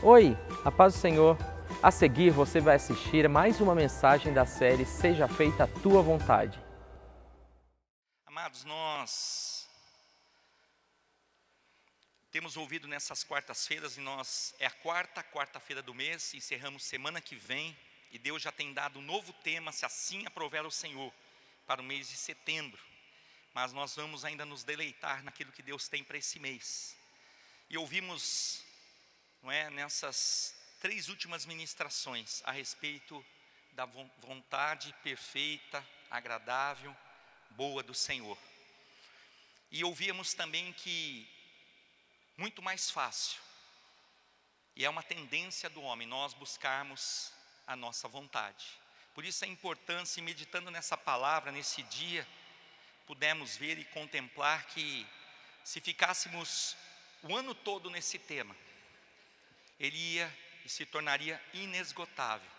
Oi, a paz do Senhor. A seguir você vai assistir a mais uma mensagem da série Seja Feita a Tua Vontade. Amados, nós temos ouvido nessas quartas-feiras, e é a quarta-feira do mês, encerramos semana que vem, e Deus já tem dado um novo tema, se assim aprover o Senhor, para o mês de setembro. Mas nós vamos ainda nos deleitar naquilo que Deus tem para esse mês. E ouvimos, nessas 3 últimas ministrações, a respeito da vontade perfeita, agradável, boa do Senhor. E ouvíamos também que muito mais fácil, e é uma tendência do homem, nós buscarmos a nossa vontade. Por isso a importância, e meditando nessa palavra, nesse dia, pudemos ver e contemplar que se ficássemos o ano todo nesse tema, ele ia e se tornaria inesgotável,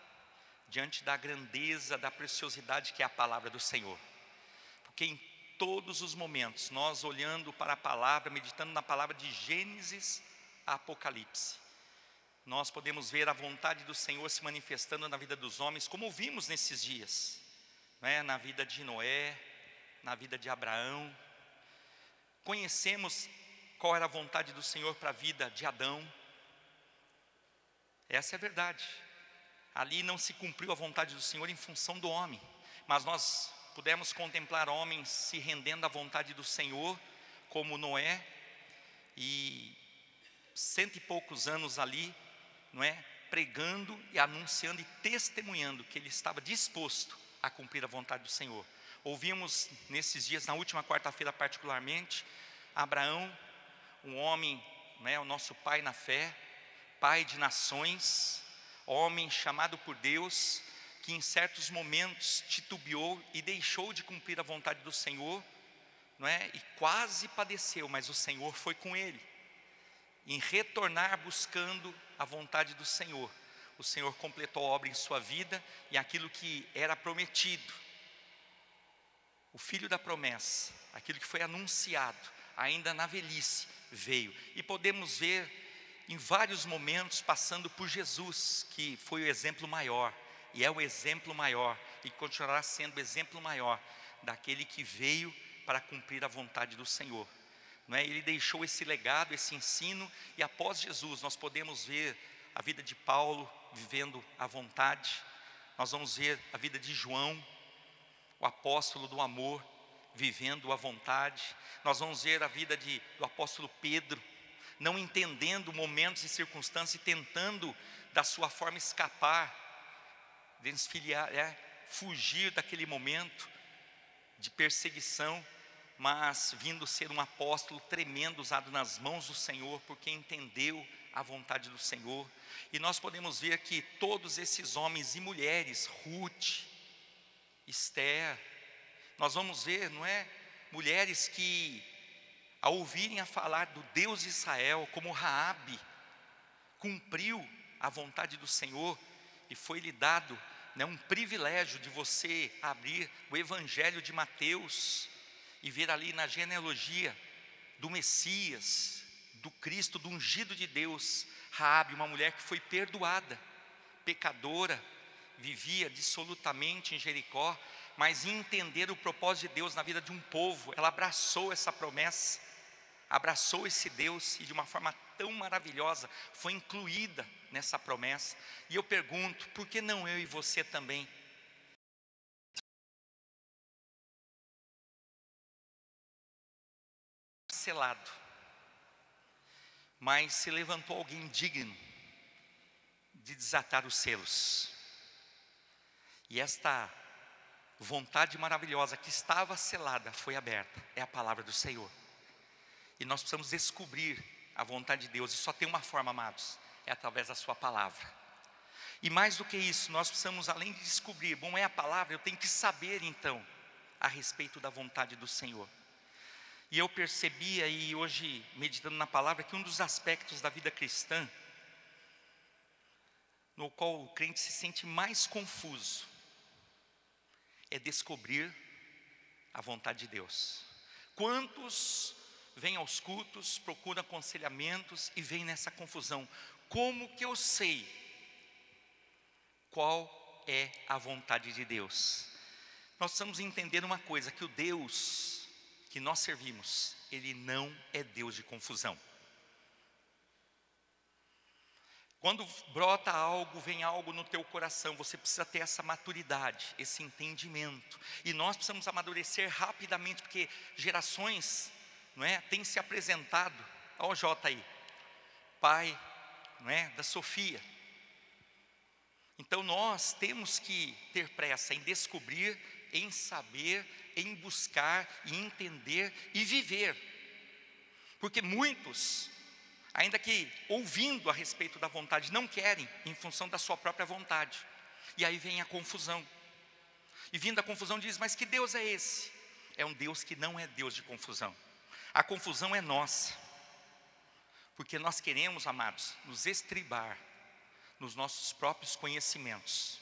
diante da grandeza, da preciosidade que é a palavra do Senhor. Porque em todos os momentos, nós olhando para a palavra, meditando na palavra de Gênesis a Apocalipse, nós podemos ver a vontade do Senhor se manifestando na vida dos homens, como vimos nesses dias, na vida de Noé, na vida de Abraão. Conhecemos qual era a vontade do Senhor para a vida de Adão. Essa é a verdade. Ali não se cumpriu a vontade do Senhor em função do homem, mas nós pudemos contemplar homens se rendendo à vontade do Senhor, como Noé, e 100 e poucos anos ali, pregando e anunciando e testemunhando que ele estava disposto a cumprir a vontade do Senhor. Ouvimos nesses dias, na última quarta-feira particularmente, Abraão, um homem, o nosso pai na fé, pai de nações, homem chamado por Deus, que em certos momentos titubeou e deixou de cumprir a vontade do Senhor, e quase padeceu, mas o Senhor foi com ele, em retornar buscando a vontade do Senhor. O Senhor completou a obra em sua vida, e aquilo que era prometido, o filho da promessa, aquilo que foi anunciado, ainda na velhice, veio. E podemos ver em vários momentos passando por Jesus, que foi o exemplo maior, e é o exemplo maior, e continuará sendo o exemplo maior, daquele que veio para cumprir a vontade do Senhor. Ele deixou esse legado, esse ensino, e após Jesus nós podemos ver a vida de Paulo vivendo a vontade. Nós vamos ver a vida de João, o apóstolo do amor, vivendo a vontade. Nós vamos ver a vida do apóstolo Pedro, não entendendo momentos e circunstâncias e tentando da sua forma escapar, desfiliar, fugir daquele momento de perseguição, mas vindo ser um apóstolo tremendo, usado nas mãos do Senhor, porque entendeu a vontade do Senhor. E nós podemos ver que todos esses homens e mulheres, Ruth, Esther, nós vamos ver, mulheres que, ao ouvirem a falar do Deus de Israel, como Raabe, cumpriu a vontade do Senhor, e foi-lhe dado um privilégio de você abrir o Evangelho de Mateus, e ver ali na genealogia do Messias, do Cristo, do ungido de Deus, Raabe, uma mulher que foi perdoada, pecadora, vivia dissolutamente em Jericó, mas em entender o propósito de Deus na vida de um povo, ela abraçou essa promessa, abraçou esse Deus, e de uma forma tão maravilhosa, foi incluída nessa promessa. E eu pergunto, por que não eu e você também? Selado, mas se levantou alguém digno de desatar os selos, e esta vontade maravilhosa que estava selada foi aberta, é a palavra do Senhor. E nós precisamos descobrir a vontade de Deus, e só tem uma forma, amados, é através da sua palavra. E mais do que isso, nós precisamos, além de descobrir, é a palavra, eu tenho que saber então a respeito da vontade do Senhor. E eu percebi aí hoje, meditando na palavra, que um dos aspectos da vida cristã, no qual o crente se sente mais confuso, é descobrir a vontade de Deus. Quantos vem aos cultos, procura aconselhamentos e vem nessa confusão. Como que eu sei qual é a vontade de Deus? Nós precisamos entender uma coisa, que o Deus que nós servimos, Ele não é Deus de confusão. Quando brota algo, vem algo no teu coração, você precisa ter essa maturidade, esse entendimento. E nós precisamos amadurecer rapidamente, porque gerações, não é, têm se apresentado. Olha o Jota aí, pai, não é, da Sofia. Então nós temos que ter pressa em descobrir, em saber, em buscar, em entender e viver. Porque muitos, ainda que ouvindo a respeito da vontade, não querem, em função da sua própria vontade. E aí vem a confusão. E vindo a confusão diz, mas que Deus é esse? É um Deus que não é Deus de confusão. A confusão é nossa. Porque nós queremos, amados, nos estribar nos nossos próprios conhecimentos,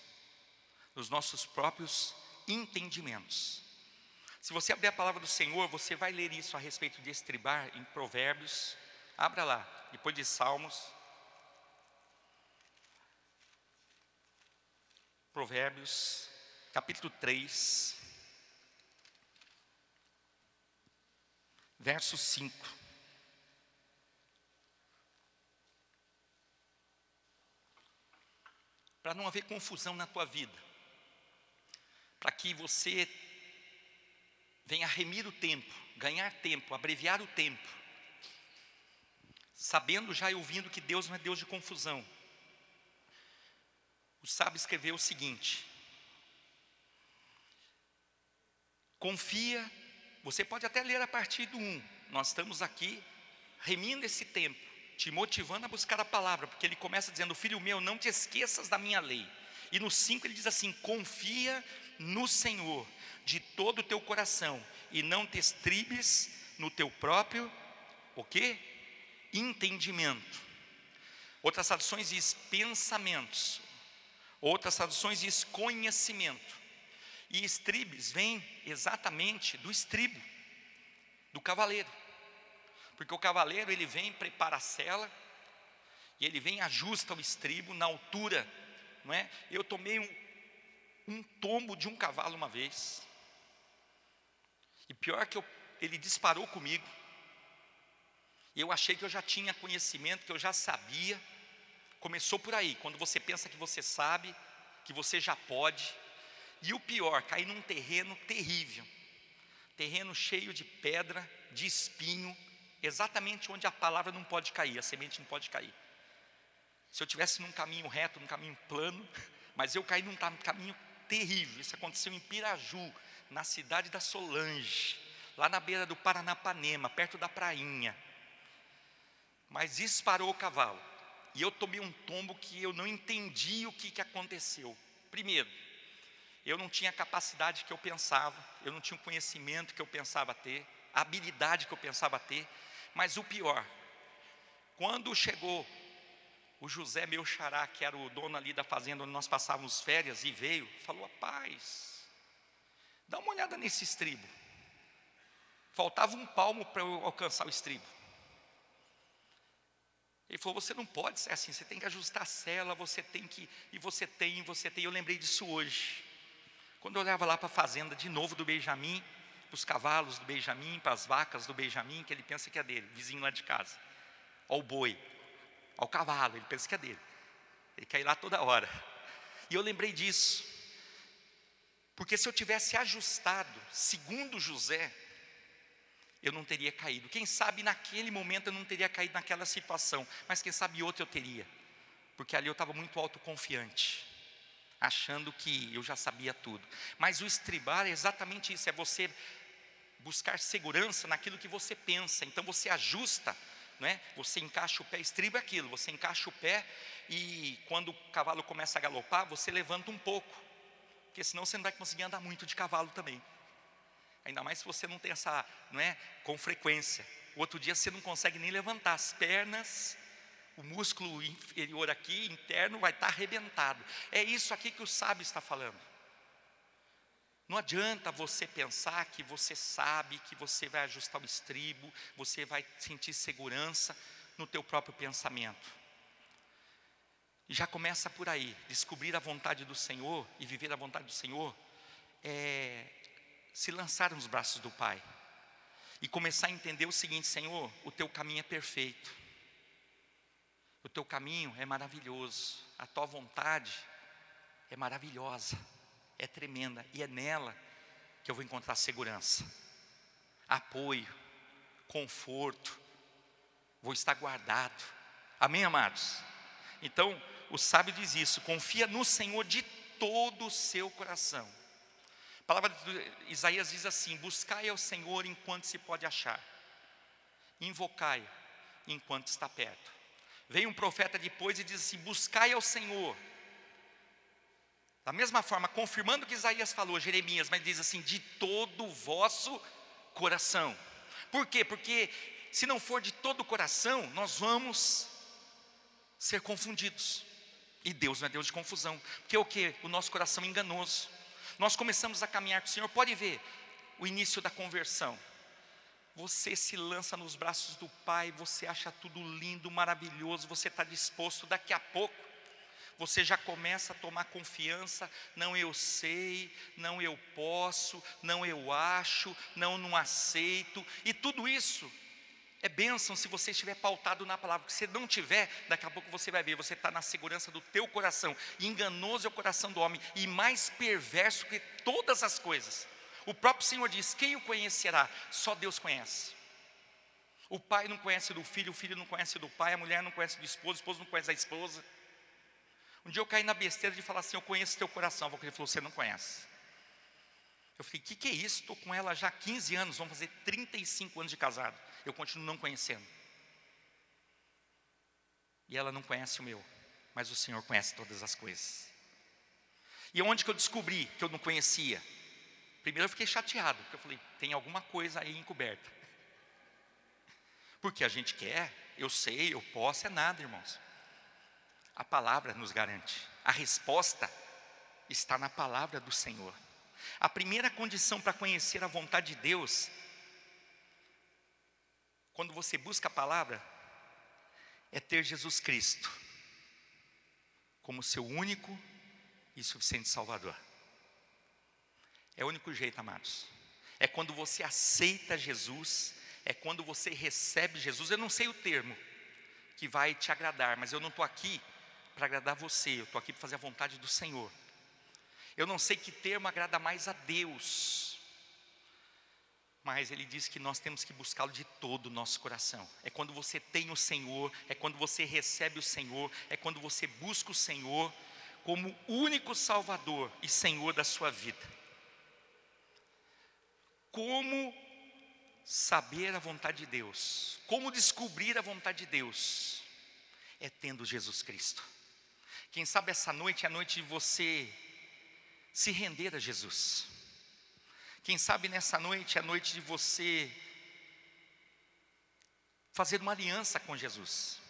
nos nossos próprios entendimentos. Se você abrir a palavra do Senhor, você vai ler isso a respeito de estribar em Provérbios. Abra lá, depois de Salmos. Provérbios, capítulo 3, verso 5. Para não haver confusão na tua vida, para que você venha remir o tempo, ganhar tempo, abreviar o tempo, sabendo já e ouvindo que Deus não é Deus de confusão. O sábio escreveu o seguinte: confia, você pode até ler a partir do 1, nós estamos aqui remindo esse tempo, te motivando a buscar a palavra, porque ele começa dizendo, filho meu, não te esqueças da minha lei. E no 5 ele diz assim, confia no Senhor de todo o teu coração, e não te estribes no teu próprio, o quê? Entendimento. Outras traduções diz pensamentos, outras traduções diz conhecimento. E estribes vem exatamente do estribo, do cavaleiro. Porque o cavaleiro, ele vem, prepara a sela, e ele vem, ajusta o estribo na altura, não é? Eu tomei um tombo de um cavalo uma vez, e pior que ele disparou comigo, e eu achei que eu já tinha conhecimento, que eu já sabia. Começou por aí, quando você pensa que você sabe, que você já pode. E o pior, cair num terreno terrível, terreno cheio de pedra, de espinho, exatamente onde a palavra não pode cair, a semente não pode cair. Se eu tivesse num caminho reto, num caminho plano, mas eu caí num caminho terrível. Isso aconteceu em Piraju, na cidade da Solange, lá na beira do Paranapanema, perto da prainha. Mas disparou o cavalo, e eu tomei um tombo que eu não entendi o que aconteceu. Primeiro, eu não tinha a capacidade que eu pensava, eu não tinha o conhecimento que eu pensava ter, a habilidade que eu pensava ter. Mas o pior, quando chegou o José, meu xará, que era o dono ali da fazenda onde nós passávamos férias, e veio, falou, rapaz, dá uma olhada nesse estribo. Faltava um palmo para eu alcançar o estribo. Ele falou, você não pode ser assim, você tem que ajustar a sela, você tem que, e você tem. Eu lembrei disso hoje. Quando eu olhava lá para a fazenda de novo do Benjamin, para os cavalos do Benjamin, para as vacas do Benjamin, que ele pensa que é dele, vizinho lá de casa. Ao boi, ao cavalo, ele pensa que é dele. Ele quer ir lá toda hora. E eu lembrei disso, porque se eu tivesse ajustado, segundo José, eu não teria caído. Quem sabe naquele momento eu não teria caído naquela situação, mas quem sabe outra eu teria, porque ali eu estava muito autoconfiante, achando que eu já sabia tudo. Mas o estribar é exatamente isso, é você buscar segurança naquilo que você pensa. Então você ajusta, não é? Você encaixa o pé, estribo é aquilo, você encaixa o pé, e quando o cavalo começa a galopar, você levanta um pouco, porque senão você não vai conseguir andar muito de cavalo também. Ainda mais se você não tem essa, não é, com frequência. O outro dia você não consegue nem levantar as pernas, o músculo inferior aqui, interno, vai estar arrebentado. É isso aqui que o sábio está falando. Não adianta você pensar que você sabe, que você vai ajustar o estribo, você vai sentir segurança no teu próprio pensamento. E já começa por aí, descobrir a vontade do Senhor e viver a vontade do Senhor é se lançar nos braços do Pai. E começar a entender o seguinte: Senhor, o teu caminho é perfeito. O teu caminho é maravilhoso. A tua vontade é maravilhosa, é tremenda. E é nela que eu vou encontrar segurança, apoio, conforto. Vou estar guardado. Amém, amados? Então, o sábio diz isso: confia no Senhor de todo o seu coração. A palavra de Isaías diz assim: buscai ao Senhor enquanto se pode achar, invocai enquanto está perto. Veio um profeta depois e diz assim: buscai ao Senhor. Da mesma forma, confirmando o que Isaías falou, Jeremias, mas diz assim: de todo o vosso coração. Por quê? Porque se não for de todo o coração, nós vamos ser confundidos. E Deus não é Deus de confusão. Porque o que? O nosso coração é enganoso. Nós começamos a caminhar com o Senhor. Pode ver o início da conversão. Você se lança nos braços do Pai, você acha tudo lindo, maravilhoso, você está disposto. Daqui a pouco você já começa a tomar confiança. Não, eu sei, não, eu posso, não, eu acho, não aceito. E tudo isso é bênção se você estiver pautado na palavra. Porque se não tiver, daqui a pouco você vai ver, você está na segurança do teu coração. E enganoso é o coração do homem, e mais perverso que todas as coisas. O próprio Senhor diz: quem o conhecerá? Só Deus conhece. O pai não conhece do filho, o filho não conhece do pai, a mulher não conhece do esposo, o esposo não conhece da esposa. Um dia eu caí na besteira de falar assim: eu conheço teu coração. Ele falou: você não conhece. Eu falei: que é isso? Estou com ela já há 15 anos, vamos fazer 35 anos de casado. Eu continuo não conhecendo. E ela não conhece o meu, mas o Senhor conhece todas as coisas. E onde que eu descobri que eu não conhecia? Primeiro eu fiquei chateado, porque eu falei: tem alguma coisa aí encoberta. Porque a gente quer, eu sei, eu posso, é nada, irmãos. A palavra nos garante. A resposta está na palavra do Senhor. A primeira condição para conhecer a vontade de Deus, quando você busca a palavra, é ter Jesus Cristo como seu único e suficiente Salvador. É o único jeito, amados. É quando você aceita Jesus, é quando você recebe Jesus. Eu não sei o termo que vai te agradar, mas eu não estou aqui para agradar você, eu estou aqui para fazer a vontade do Senhor. Eu não sei que termo agrada mais a Deus, mas Ele diz que nós temos que buscá-lo de todo o nosso coração. É quando você tem o Senhor, é quando você recebe o Senhor, é quando você busca o Senhor como único Salvador e Senhor da sua vida. Como saber a vontade de Deus? Como descobrir a vontade de Deus? É tendo Jesus Cristo. Quem sabe essa noite é a noite de você se render a Jesus. Quem sabe nessa noite é a noite de você fazer uma aliança com Jesus.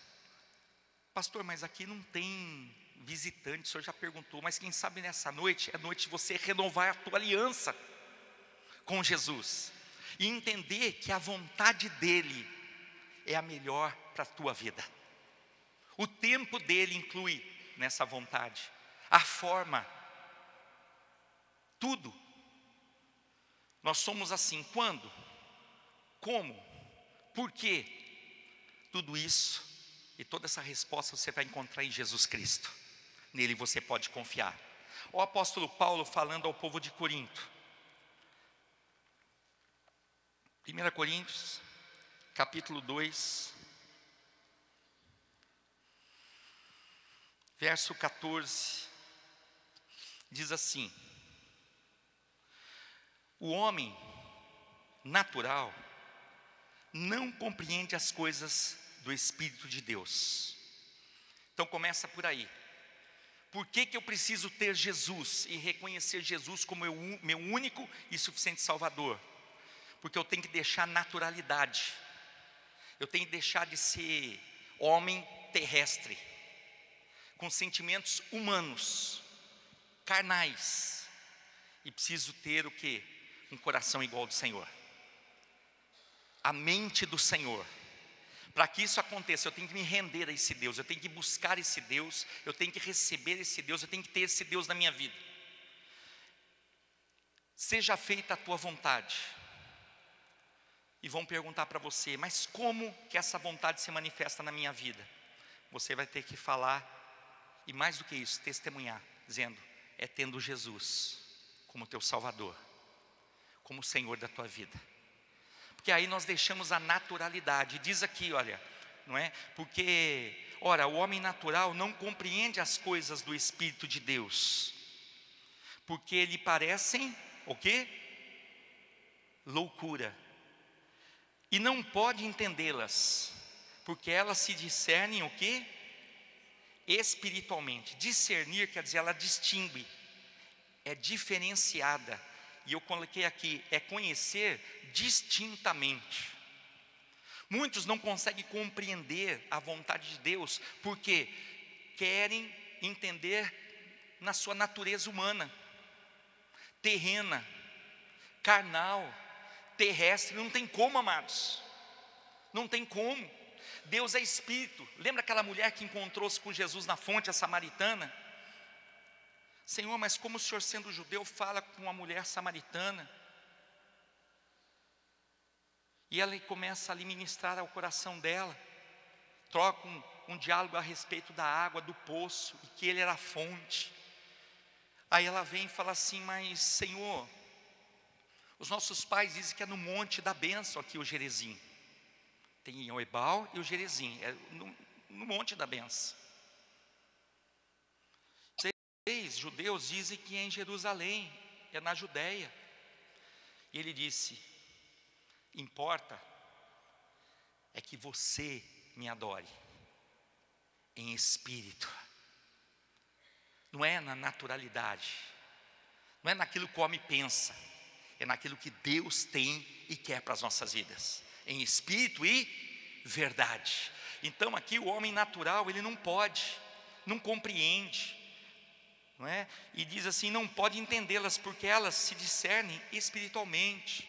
Pastor, mas aqui não tem visitante, o senhor já perguntou. Mas quem sabe nessa noite é a noite de você renovar a tua aliança com Jesus e entender que a vontade dele é a melhor para a tua vida. O tempo dele inclui nessa vontade, a forma, tudo. Nós somos assim, quando? Como? Por quê? Tudo isso e toda essa resposta você vai encontrar em Jesus Cristo. Nele você pode confiar. O apóstolo Paulo falando ao povo de Corinto. 1 Coríntios, capítulo 2, verso 14, diz assim: o homem natural não compreende as coisas do Espírito de Deus. Então começa por aí. Por que eu preciso ter Jesus e reconhecer Jesus como meu único e suficiente Salvador? Porque eu tenho que deixar a naturalidade. Eu tenho que deixar de ser homem terrestre, com sentimentos humanos, carnais, E preciso ter o quê? Um coração igual ao do Senhor. A mente do Senhor. Para que isso aconteça, eu tenho que me render a esse Deus, eu tenho que buscar esse Deus, eu tenho que receber esse Deus, eu tenho que ter esse Deus na minha vida. Seja feita a tua vontade. E vão perguntar para você, mas como que essa vontade se manifesta na minha vida? Você vai ter que falar, e mais do que isso, testemunhar, dizendo, é tendo Jesus como teu Salvador, como o Senhor da tua vida. Porque aí nós deixamos a naturalidade. Diz aqui, olha, não é? Porque, ora, o homem natural não compreende as coisas do Espírito de Deus, porque lhe parecem, o quê? Loucura. E não pode entendê-las, porque elas se discernem o quê? Espiritualmente. Discernir quer dizer, ela distingue, é diferenciada. E eu coloquei aqui, é conhecer distintamente. Muitos não conseguem compreender a vontade de Deus, porque querem entender na sua natureza humana, terrena, carnal, terrestre. Não tem como, amados, não tem como. Deus é Espírito. Lembra aquela mulher que encontrou-se com Jesus na fonte, a samaritana? Senhor, mas como o Senhor, sendo judeu, fala com uma mulher samaritana? E ela começa a lhe ministrar ao coração dela, troca um diálogo a respeito da água, do poço, e que ele era a fonte. Aí ela vem e fala assim, mas Senhor, os nossos pais dizem que é no monte da bênção aqui o Gerezim. Tem o Ebal e o Gerezim, é no monte da bênção. Os judeus dizem que é em Jerusalém, é na Judéia. E ele disse, importa é que você me adore em espírito. Não é na naturalidade, não é naquilo que o homem pensa, é naquilo que Deus tem e quer para as nossas vidas, em espírito e verdade. Então aqui o homem natural, ele não pode, não compreende, não é? E diz assim, não pode entendê-las, porque elas se discernem espiritualmente.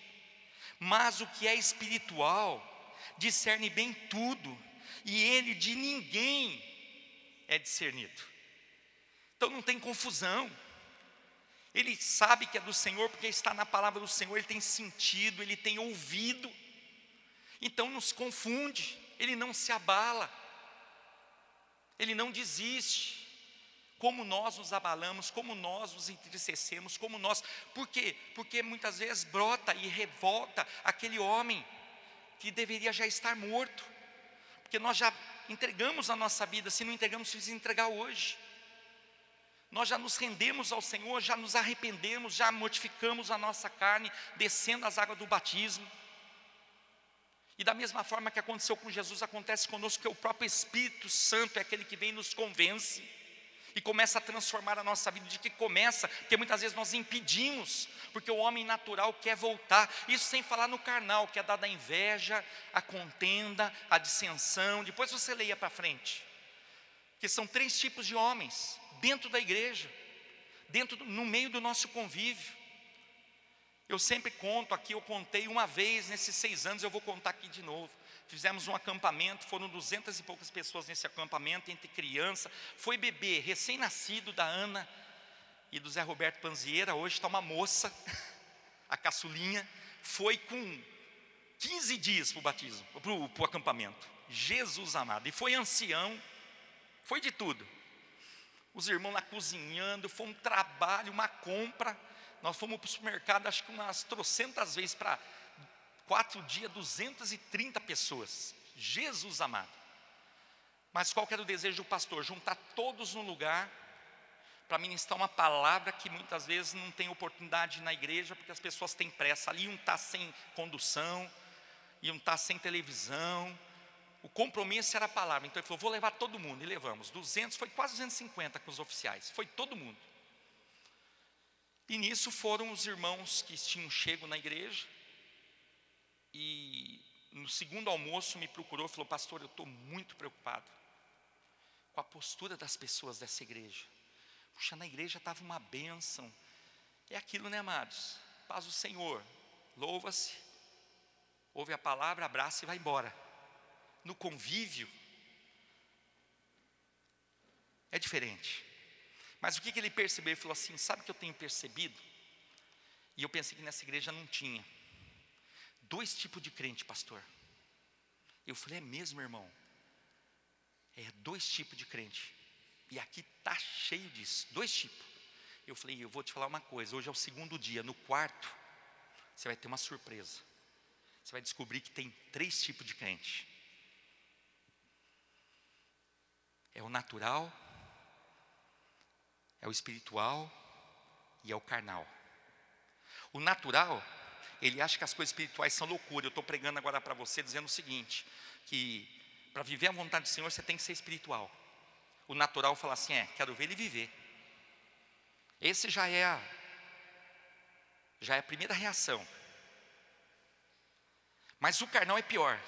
Mas o que é espiritual, discerne bem tudo, e ele de ninguém é discernido. Então não tem confusão. Ele sabe que é do Senhor, porque está na palavra do Senhor, ele tem sentido, ele tem ouvido. Então não se confunde, ele não se abala, ele não desiste. Como nós nos abalamos, como nós nos entristecemos, como nós... Por quê? Porque muitas vezes brota e revolta aquele homem que deveria já estar morto. Porque nós já entregamos a nossa vida, se não entregamos, precisa entregar hoje. Nós já nos rendemos ao Senhor, já nos arrependemos, já mortificamos a nossa carne, descendo as águas do batismo. E da mesma forma que aconteceu com Jesus, acontece conosco, que o próprio Espírito Santo é aquele que vem e nos convence. E começa a transformar a nossa vida. De que começa? Porque muitas vezes nós impedimos, porque o homem natural quer voltar. Isso sem falar no carnal, que é dada a inveja, a contenda, a dissensão. Depois você leia para frente, que são 3 tipos de homens dentro da igreja, no meio do nosso convívio. Eu sempre conto aqui, eu contei uma vez nesses 6 anos, eu vou contar aqui de novo. Fizemos um acampamento, foram 200 e poucas pessoas nesse acampamento, entre criança. Foi bebê recém-nascido da Ana e do Zé Roberto Panzieira. Hoje está uma moça, a caçulinha. Foi com 15 dias para o batismo, para o acampamento. Jesus amado. E foi ancião, foi de tudo. Os irmãos lá cozinhando, foi um trabalho, uma compra. Nós fomos para o supermercado, acho que umas trocentas vezes para 4 dias, 230 pessoas. Jesus amado. Mas qual que era o desejo do pastor? Juntar todos num lugar para ministrar uma palavra que muitas vezes não tem oportunidade na igreja, porque as pessoas têm pressa. Ali um está sem condução, e um está sem televisão. O compromisso era a palavra. Então ele falou, vou levar todo mundo. E levamos 200, foi quase 250 com os oficiais. Foi todo mundo. E nisso foram os irmãos que tinham chego na igreja. E no segundo almoço me procurou e falou, pastor, eu estou muito preocupado com a postura das pessoas dessa igreja. Puxa, na igreja estava uma bênção, É aquilo, né, amados? Paz do Senhor, louva-se, ouve a palavra, abraça e vai embora. No convívio, é diferente. Mas o que ele percebeu? Ele falou assim, sabe o que eu tenho percebido? E eu pensei que nessa igreja não tinha. 2 tipos de crente, pastor. Eu falei, é mesmo, irmão? É 2 tipos de crente. E aqui está cheio disso, 2 tipos. Eu falei, eu vou te falar uma coisa, hoje é o 2º dia, no 4º, você vai ter uma surpresa. Você vai descobrir que tem 3 tipos de crente. É o natural, é o espiritual e é o carnal. O natural, ele acha que as coisas espirituais são loucura. Eu estou pregando agora para você dizendo o seguinte, que para viver a vontade do Senhor você tem que ser espiritual. O natural fala assim, quero ver ele viver. Esse já é a primeira reação. Mas o carnal é pior.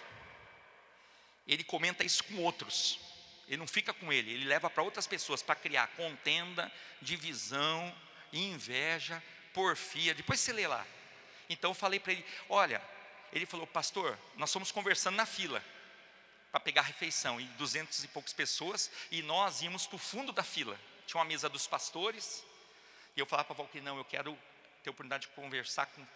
Ele comenta isso com outros. Ele não fica com ele, ele leva para outras pessoas para criar contenda, divisão, inveja, porfia. Depois você lê lá. Então eu falei para ele, olha, ele falou, pastor, nós fomos conversando na fila para pegar a refeição, e 200 e poucas pessoas, e nós íamos para o fundo da fila. Tinha uma mesa dos pastores, e eu falava para a Valquíria, não, eu quero ter a oportunidade de conversar com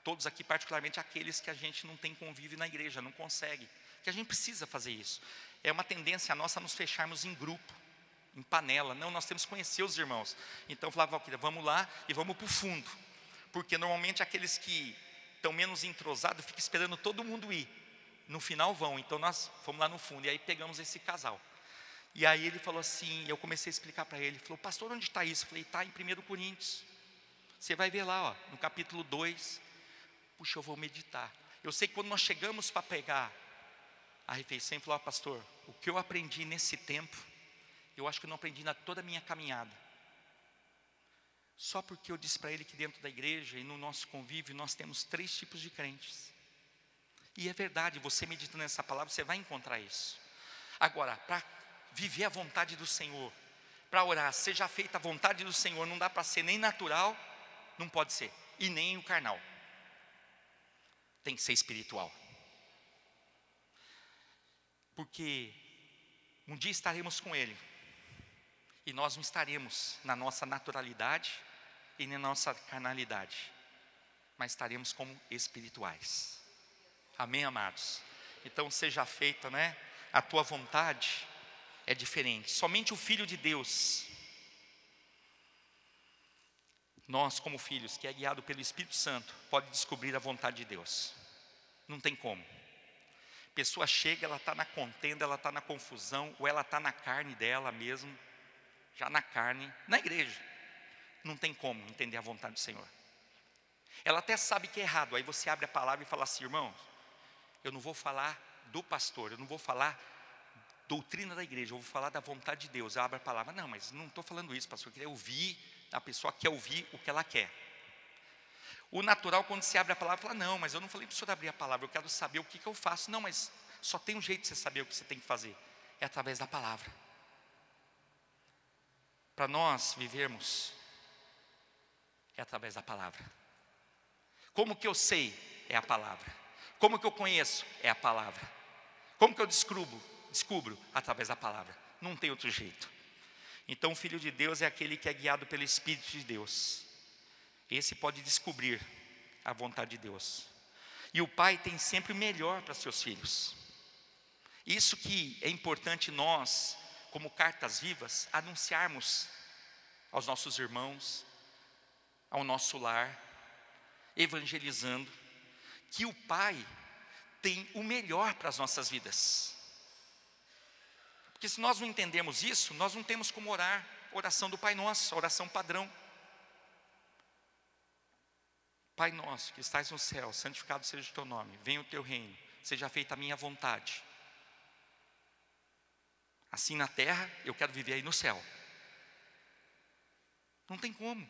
todos aqui, particularmente aqueles que a gente não tem convívio na igreja, não consegue, que a gente precisa fazer isso. É uma tendência nossa nos fecharmos em grupo, em panela. Não, nós temos que conhecer os irmãos. Então eu falava, Valquíria, vamos lá e vamos para o fundo. Porque normalmente aqueles que estão menos entrosados ficam esperando todo mundo ir. No final vão, então nós fomos lá no fundo. E aí pegamos esse casal. E aí ele falou assim, eu comecei a explicar para ele. Ele falou, pastor, onde está isso? Eu falei, está em 1 Coríntios. Você vai ver lá, no capítulo 2. Puxa, eu vou meditar. Eu sei que quando nós chegamos para pegar a refeição, ele falou, pastor, o que eu aprendi nesse tempo, eu acho que eu não aprendi na toda a minha caminhada. Só porque eu disse para ele que dentro da igreja e no nosso convívio, nós temos 3 tipos de crentes. E é verdade, você meditando nessa palavra, você vai encontrar isso. Agora, para viver a vontade do Senhor, para orar, seja feita a vontade do Senhor, não dá para ser nem natural, não pode ser, e nem o carnal. Tem que ser espiritual. Porque um dia estaremos com Ele, e nós não estaremos na nossa naturalidade e na nossa carnalidade, mas estaremos como espirituais. Amém, amados? Então seja feita, a tua vontade é diferente. Somente o Filho de Deus, nós como filhos, que é guiado pelo Espírito Santo, pode descobrir a vontade de Deus. Não tem como. A pessoa chega, ela está na contenda, ela está na confusão, ou ela está na carne dela mesmo, já na carne, na igreja. Não tem como entender a vontade do Senhor. Ela até sabe que é errado, aí você abre a palavra e fala assim, irmãos, eu não vou falar do pastor, eu não vou falar doutrina da igreja, eu vou falar da vontade de Deus. Eu abro a palavra, não, mas não estou falando isso, pastor, eu queria ouvir, a pessoa quer ouvir o que ela quer. O natural, quando se abre a palavra, fala, não, mas eu não falei para o senhor abrir a palavra, eu quero saber o que eu faço. Não, mas só tem um jeito de você saber o que você tem que fazer, é através da palavra. Para nós vivermos, é através da palavra. Como que eu sei? É a palavra. Como que eu conheço? É a palavra. Como que eu descubro? Através da palavra. Não tem outro jeito. Então o Filho de Deus é aquele que é guiado pelo Espírito de Deus. Esse pode descobrir a vontade de Deus. E o pai tem sempre o melhor para seus filhos. Isso que é importante nós, como cartas vivas, anunciarmos aos nossos irmãos, ao nosso lar, evangelizando, que o pai tem o melhor para as nossas vidas. Porque se nós não entendemos isso, nós não temos como orar, oração do Pai Nosso, oração padrão. Pai nosso, que estás no céu, santificado seja o teu nome, venha o teu reino, seja feita a minha vontade. Assim na terra, eu quero viver aí no céu. Não tem como.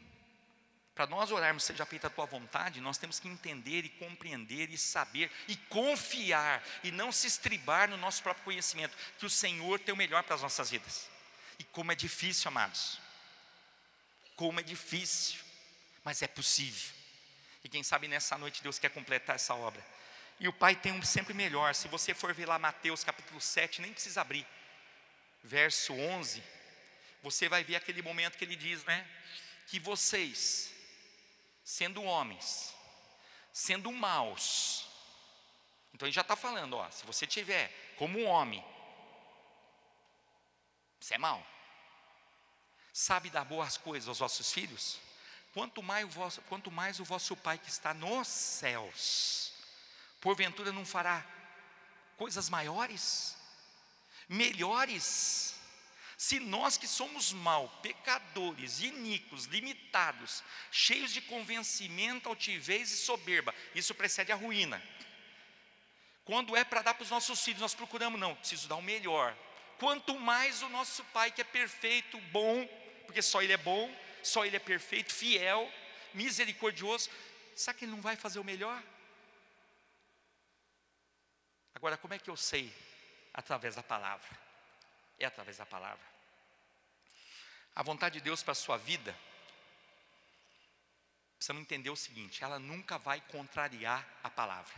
Para nós orarmos, seja feita a tua vontade, nós temos que entender e compreender e saber e confiar e não se estribar no nosso próprio conhecimento, que o Senhor tem o melhor para as nossas vidas. E como é difícil, amados. Como é difícil. mas é possível. E quem sabe nessa noite Deus quer completar essa obra. E o Pai tem um sempre melhor. Se você for ver lá Mateus capítulo 7, nem precisa abrir, verso 11, você vai ver aquele momento que ele diz, né? Que vocês, sendo homens, sendo maus, então ele já está falando, ó, se você tiver como um homem, você é mau, sabe dar boas coisas aos vossos filhos, quanto mais o vosso Pai que está nos céus, porventura não fará coisas maiores, melhores? Se nós que somos maus, pecadores, iníquos, limitados, cheios de convencimento, altivez e soberba, isso precede a ruína. Quando é para dar para os nossos filhos, nós procuramos, não, preciso dar o melhor. Quanto mais o nosso Pai que é perfeito, bom, porque só Ele é bom, só Ele é perfeito, fiel, misericordioso, sabe que Ele não vai fazer o melhor? Agora, como é que eu sei? Através da palavra. É através da palavra. A vontade de Deus para a sua vida, precisamos entender o seguinte: ela nunca vai contrariar a palavra.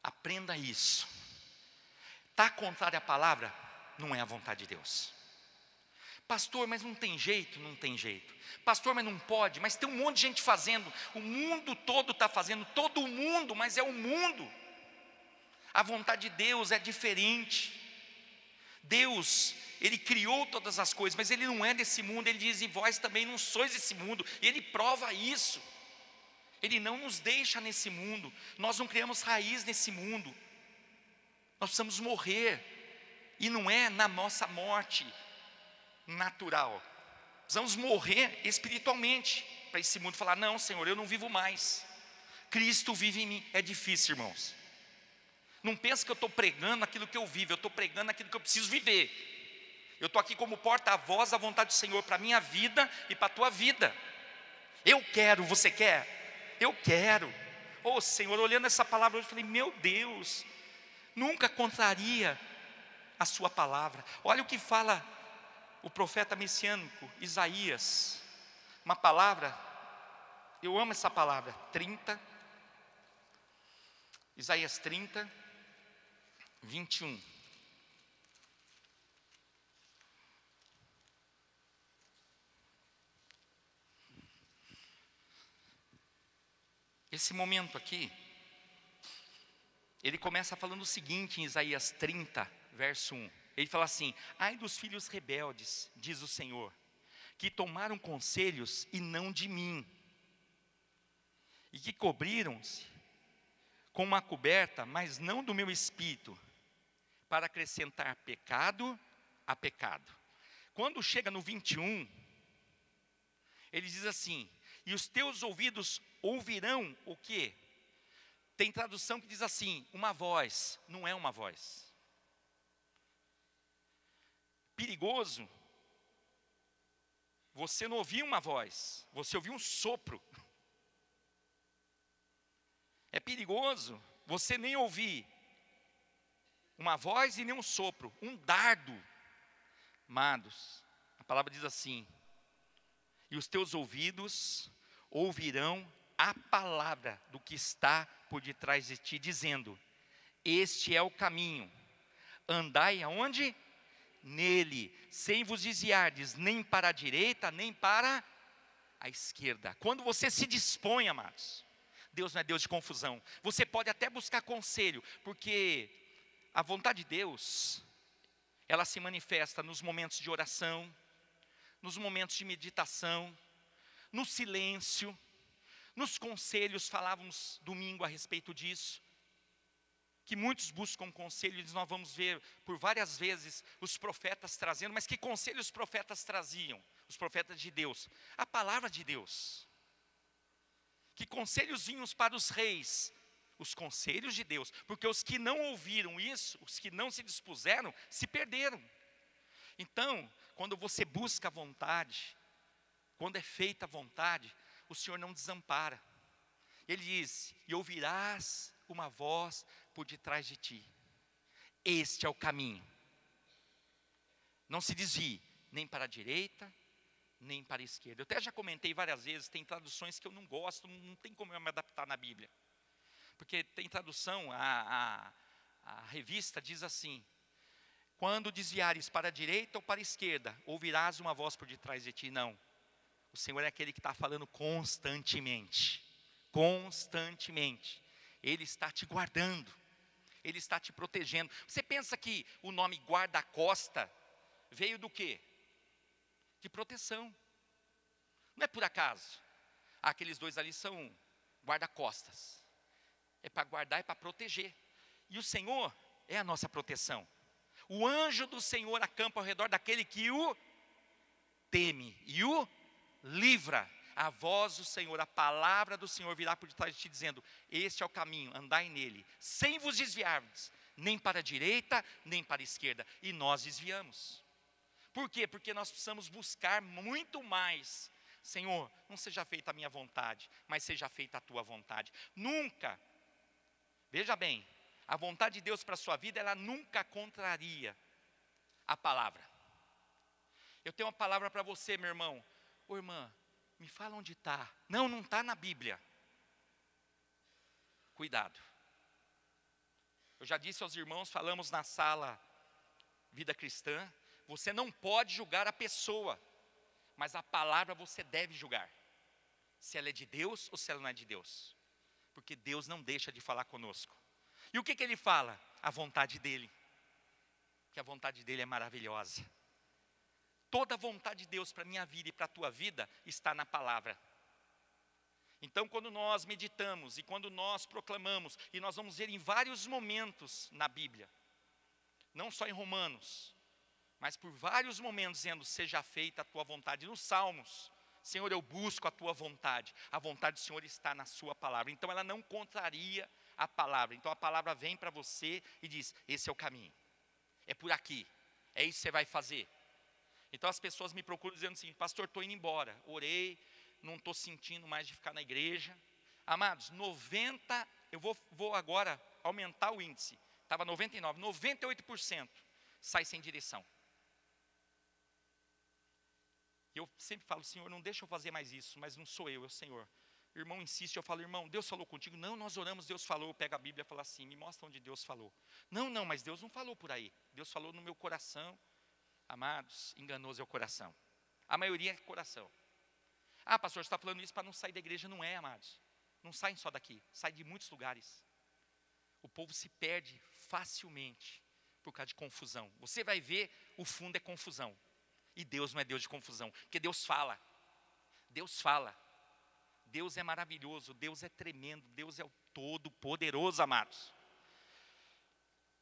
Aprenda isso. Está contrária à palavra, não é a vontade de Deus. Pastor, mas não tem jeito? Não tem jeito. Pastor, mas não pode? Mas tem um monte de gente fazendo. O mundo todo está fazendo, todo mundo, mas é o mundo. A vontade de Deus é diferente. Deus, Ele criou todas as coisas, mas Ele não é desse mundo. Ele diz, e vós também não sois desse mundo. E Ele prova isso. Ele não nos deixa nesse mundo. Nós não criamos raiz nesse mundo. Nós precisamos morrer. E não é na nossa morte natural. Precisamos morrer espiritualmente para esse mundo falar, não, Senhor, eu não vivo mais. Cristo vive em mim. É difícil, irmãos. Não pensa que eu estou pregando aquilo que eu vivo, eu estou pregando aquilo que eu preciso viver. Eu estou aqui como porta-voz da vontade do Senhor para a minha vida e para a tua vida. Eu quero, você quer? Eu quero. Oh Senhor, olhando essa palavra hoje, eu falei, meu Deus, nunca contraria a sua palavra. Olha o que fala o profeta messiânico, Isaías. Uma palavra, eu amo essa palavra, 30, Isaías 30, 21. Esse momento aqui, ele começa falando o seguinte em Isaías 30, verso 1. Ele fala assim, ai dos filhos rebeldes, diz o Senhor, que tomaram conselhos e não de mim, e que cobriram-se com uma coberta, mas não do meu espírito, para acrescentar pecado a pecado. Quando chega no 21, ele diz assim, e os teus ouvidos ouvirão o quê? Tem tradução que diz assim, uma voz, não é uma voz. Perigoso, você não ouviu uma voz, você ouviu um sopro. É perigoso você nem ouvir uma voz e nem um sopro, um dardo. Amados, a palavra diz assim, e os teus ouvidos ouvirão a palavra do que está por detrás de ti, dizendo, este é o caminho, andai aonde? Nele, sem vos desviardes, nem para a direita, nem para a esquerda. Quando você se dispõe, amados, Deus não é Deus de confusão. Você pode até buscar conselho, porque a vontade de Deus, ela se manifesta nos momentos de oração, nos momentos de meditação, no silêncio, nos conselhos. Falávamos domingo a respeito disso, que muitos buscam conselhos. Nós vamos ver por várias vezes os profetas trazendo, mas que conselhos os profetas traziam? Os profetas de Deus, a palavra de Deus. Que conselhos vinham para os reis? Os conselhos de Deus, porque os que não ouviram isso, os que não se dispuseram, se perderam. Então, quando você busca a vontade, quando é feita a vontade, o Senhor não desampara. Ele diz, e ouvirás uma voz por detrás de ti, este é o caminho, não se desvie, nem para a direita, nem para a esquerda. Eu até já comentei várias vezes, tem traduções que eu não gosto, não tem como eu me adaptar na Bíblia. Porque tem tradução, a revista diz assim: quando desviares para a direita ou para a esquerda, ouvirás uma voz por detrás de ti. Não, o Senhor é aquele que está falando constantemente. Constantemente. Ele está te guardando. Ele está te protegendo. Você pensa que o nome guarda-costa veio do quê? De proteção. Não é por acaso. Aqueles dois ali são guarda-costas. É para guardar, é para proteger. E o Senhor é a nossa proteção. O anjo do Senhor acampa ao redor daquele que o teme e o livra. A voz do Senhor, a palavra do Senhor virá por detrás de ti, dizendo: este é o caminho, andai nele, sem vos desviarmos, nem para a direita, nem para a esquerda. E nós desviamos. Por quê? Porque nós precisamos buscar muito mais. Senhor, não seja feita a minha vontade, mas seja feita a tua vontade. Nunca, veja bem, a vontade de Deus para a sua vida, ela nunca contraria a palavra. Eu tenho uma palavra para você, meu irmão. Ô irmã, me fala onde está. Não, não está na Bíblia. Cuidado. Eu já disse aos irmãos, falamos na sala Vida Cristã, você não pode julgar a pessoa, mas a palavra você deve julgar. Se ela é de Deus ou se ela não é de Deus. Porque Deus não deixa de falar conosco. E o que ele fala? A vontade dele. Que a vontade dele é maravilhosa. Toda a vontade de Deus para a minha vida e para a tua vida está na palavra. Então, quando nós meditamos e quando nós proclamamos, e nós vamos ver em vários momentos na Bíblia, não só em Romanos, mas por vários momentos dizendo: seja feita a tua vontade. Nos Salmos, Senhor, eu busco a tua vontade. A vontade do Senhor está na sua palavra. Então ela não contraria a palavra. Então a palavra vem para você e diz: esse é o caminho. É por aqui. É isso que você vai fazer. Então as pessoas me procuram dizendo assim: pastor, estou indo embora. Orei, não estou sentindo mais de ficar na igreja. Amados, 90, eu vou agora aumentar o índice. Estava 99, 98% sai sem direção. E eu sempre falo: Senhor, não deixa eu fazer mais isso, mas não sou eu, é o Senhor. O irmão insiste, eu falo: irmão, Deus falou contigo? Não, nós oramos, Deus falou. Eu pego a Bíblia e falo assim: me mostra onde Deus falou. Não, mas Deus não falou por aí. Deus falou no meu coração. Amados, enganoso é o coração. A maioria é coração. Ah, pastor, você está falando isso para não sair da igreja? Não é, amados. Não saem só daqui, saem de muitos lugares. O povo se perde facilmente por causa de confusão. Você vai ver, o fundo é confusão. E Deus não é Deus de confusão, porque Deus fala. Deus fala. Deus é maravilhoso, Deus é tremendo, Deus é o todo-poderoso, amados.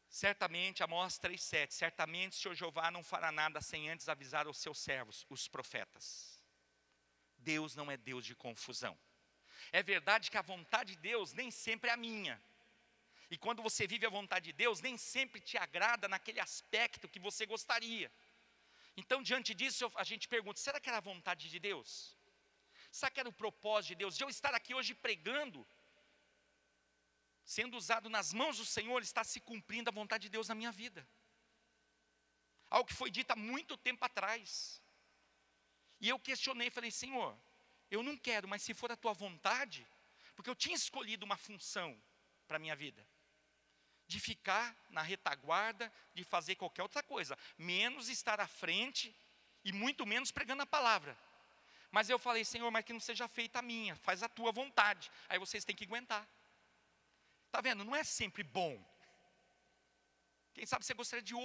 Certamente, Amós 3,7, certamente o Senhor Jeová não fará nada sem antes avisar aos seus servos, os profetas. Deus não é Deus de confusão. É verdade que a vontade de Deus nem sempre é a minha. E quando você vive a vontade de Deus, nem sempre te agrada naquele aspecto que você gostaria. Então, diante disso, a gente pergunta: será que era a vontade de Deus? Será que era o propósito de Deus? De eu estar aqui hoje pregando, sendo usado nas mãos do Senhor, está se cumprindo a vontade de Deus na minha vida. Algo que foi dito há muito tempo atrás. E eu questionei, falei: Senhor, eu não quero, mas se for a tua vontade, porque eu tinha escolhido uma função para a minha vida, de ficar na retaguarda, de fazer qualquer outra coisa, menos estar à frente e muito menos pregando a palavra. Mas eu falei: Senhor, mas que não seja feita a minha, faz a tua vontade. Aí vocês têm que aguentar. Está vendo? Não é sempre bom. Quem sabe você gostaria de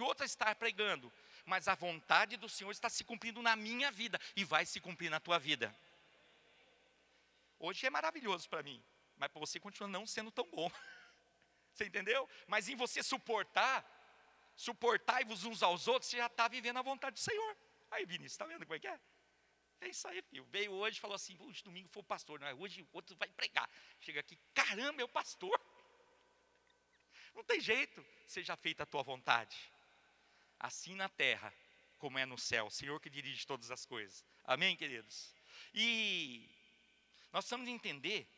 outra estar pregando, mas a vontade do Senhor está se cumprindo na minha vida e vai se cumprir na tua vida. Hoje é maravilhoso para mim, mas para você continua não sendo tão bom. Você entendeu? Mas em você suportai-vos uns aos outros, você já está vivendo a vontade do Senhor. Aí, Vinícius, está vendo como é que é? É isso aí, filho. Veio hoje e falou assim: puxa, domingo foi o pastor, não é? Hoje outro vai pregar. Chega aqui: caramba, é o pastor. Não tem jeito. Seja feita a tua vontade, assim na terra como é no céu. O Senhor que dirige todas as coisas. Amém, queridos? E nós precisamos entender,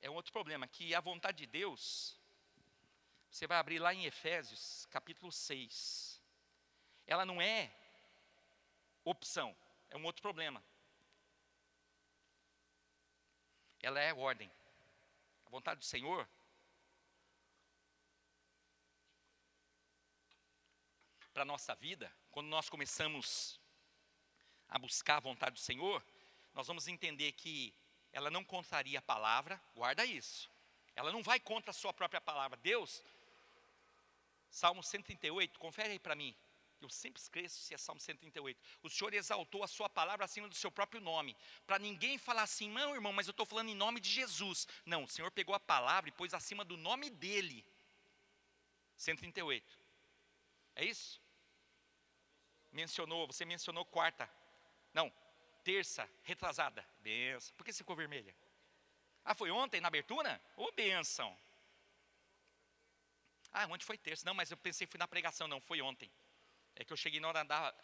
é um outro problema, que a vontade de Deus, você vai abrir lá em Efésios, capítulo 6. Ela não é opção, é um outro problema. Ela é ordem. A vontade do Senhor para a nossa vida, quando nós começamos a buscar a vontade do Senhor, nós vamos entender que ela não contraria a palavra, guarda isso. Ela não vai contra a sua própria palavra. Deus, Salmo 138, confere aí para mim. Eu sempre esqueço se é Salmo 138. O Senhor exaltou a sua palavra acima do seu próprio nome. Para ninguém falar assim, não irmão, mas eu estou falando em nome de Jesus. Não, o Senhor pegou a palavra e pôs acima do nome dele. 138. É isso? Você mencionou quarta. Não, terça, retrasada. Benção. Por que você ficou vermelha? Ah, foi ontem na abertura? Ô, benção. Ah, ontem foi terça. Não, mas eu pensei que foi na pregação. Não, foi ontem. É que eu cheguei na hora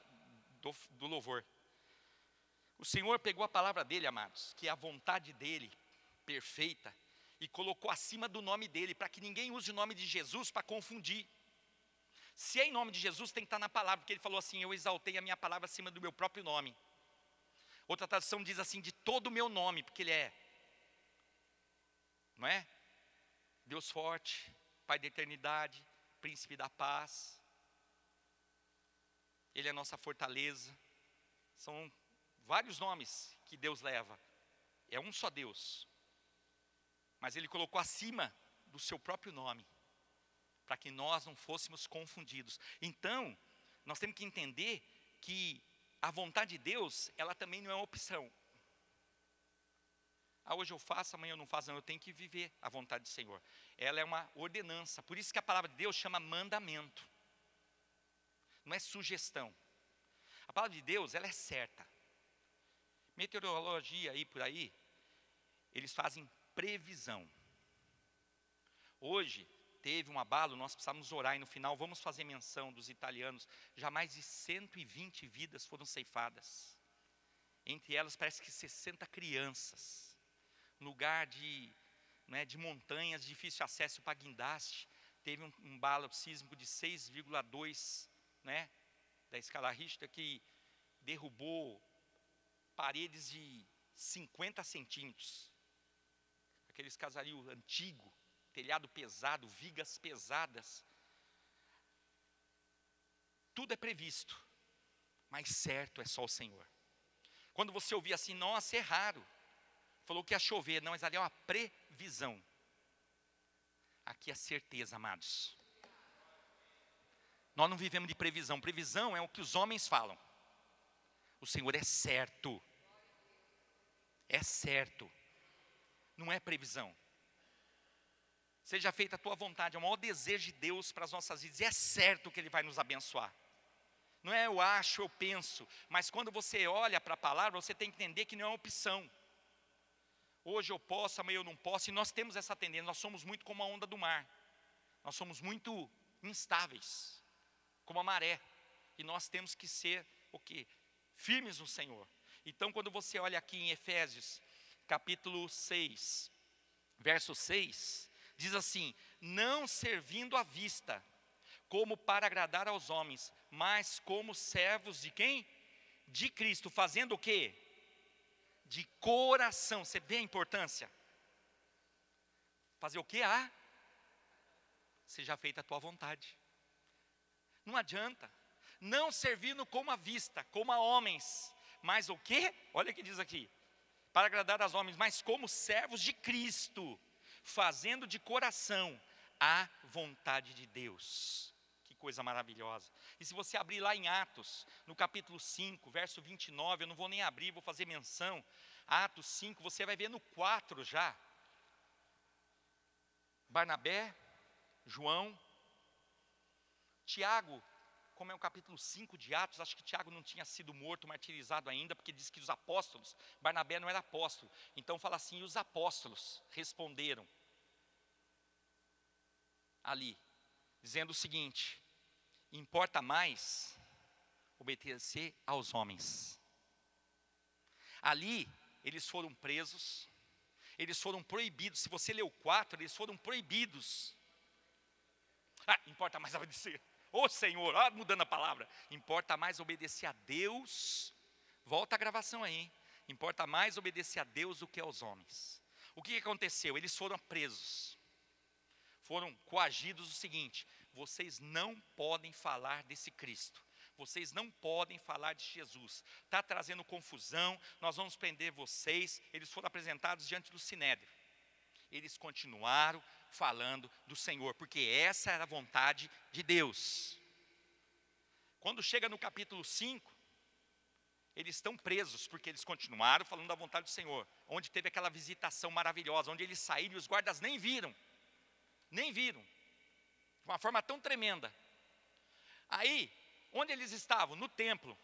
do louvor. O Senhor pegou a palavra dele, amados, que é a vontade dele, perfeita, e colocou acima do nome dele, para que ninguém use o nome de Jesus para confundir. Se é em nome de Jesus, tem que estar na palavra, porque ele falou assim, eu exaltei a minha palavra acima do meu próprio nome. Outra tradução diz assim, de todo o meu nome, porque ele é, não é? Deus forte, Pai da eternidade, Príncipe da paz. Ele é a nossa fortaleza. São vários nomes que Deus leva. É um só Deus. Mas Ele colocou acima do seu próprio nome, para que nós não fôssemos confundidos. Então, nós temos que entender que a vontade de Deus, ela também não é uma opção. Ah, hoje eu faço, amanhã eu não faço, não, eu tenho que viver a vontade do Senhor. Ela é uma ordenança, por isso que a palavra de Deus chama mandamento. Não é sugestão. A palavra de Deus, ela é certa. Meteorologia aí por aí, eles fazem previsão. Hoje teve um abalo, nós precisamos orar e no final vamos fazer menção dos italianos. Já mais de 120 vidas foram ceifadas. Entre elas parece que 60 crianças. Lugar de montanhas, difícil acesso para guindaste. Teve um abalo sísmico de 6,2, da escala Richter, que derrubou paredes de 50 centímetros. Aqueles casaril antigo, telhado pesado, vigas pesadas. Tudo é previsto, mas certo é só o Senhor. Quando você ouvir assim, nossa, é raro. Falou que ia chover, não, mas ali é uma previsão. Aqui é certeza, amados. Nós não vivemos de previsão. Previsão é o que os homens falam. O Senhor é certo. É certo. Não é previsão. Seja feita a tua vontade. É o maior desejo de Deus para as nossas vidas. E é certo que Ele vai nos abençoar. Não é eu acho, eu penso. Mas quando você olha para a palavra, você tem que entender que não é uma opção. Hoje eu posso, amanhã eu não posso. E nós temos essa tendência. Nós somos muito como a onda do mar. Nós somos muito instáveis, como a maré. E nós temos que ser o quê? Firmes no Senhor. Então quando você olha aqui em Efésios, capítulo 6, verso 6, diz assim, não servindo à vista, como para agradar aos homens, mas como servos de quem? De Cristo, fazendo o quê? De coração. Você vê a importância? Fazer o quê? Seja feita a tua vontade. Não adianta. Não servindo como à vista, como a homens, mas o quê? Olha o que diz aqui. Para agradar aos homens, mas como servos de Cristo, fazendo de coração a vontade de Deus. Que coisa maravilhosa. E se você abrir lá em Atos, no capítulo 5, verso 29, eu não vou nem abrir, vou fazer menção. Atos 5, você vai ver no 4 já. Barnabé, João, Tiago, como é o capítulo 5 de Atos, acho que Tiago não tinha sido morto, martirizado ainda, porque diz que os apóstolos, Barnabé não era apóstolo. Então fala assim, os apóstolos responderam ali, dizendo o seguinte, importa mais obedecer aos homens. Ali, eles foram presos, eles foram proibidos, se você leu 4, eles foram proibidos. Importa mais obedecer. Ô Senhor, mudando a palavra, importa mais obedecer a Deus Volta a gravação aí. Importa mais obedecer a Deus do que aos homens. O que aconteceu? Eles foram presos. Foram coagidos o seguinte: vocês não podem falar desse Cristo. Vocês não podem falar de Jesus. Está trazendo confusão, nós vamos prender vocês. Eles foram apresentados diante do Sinédrio. Eles continuaram falando do Senhor, porque essa era a vontade de Deus. Quando chega no capítulo 5, eles estão presos, porque eles continuaram falando da vontade do Senhor. Onde teve aquela visitação maravilhosa, onde eles saíram e os guardas nem viram. Nem viram. De uma forma tão tremenda. Aí, onde eles estavam? No templo.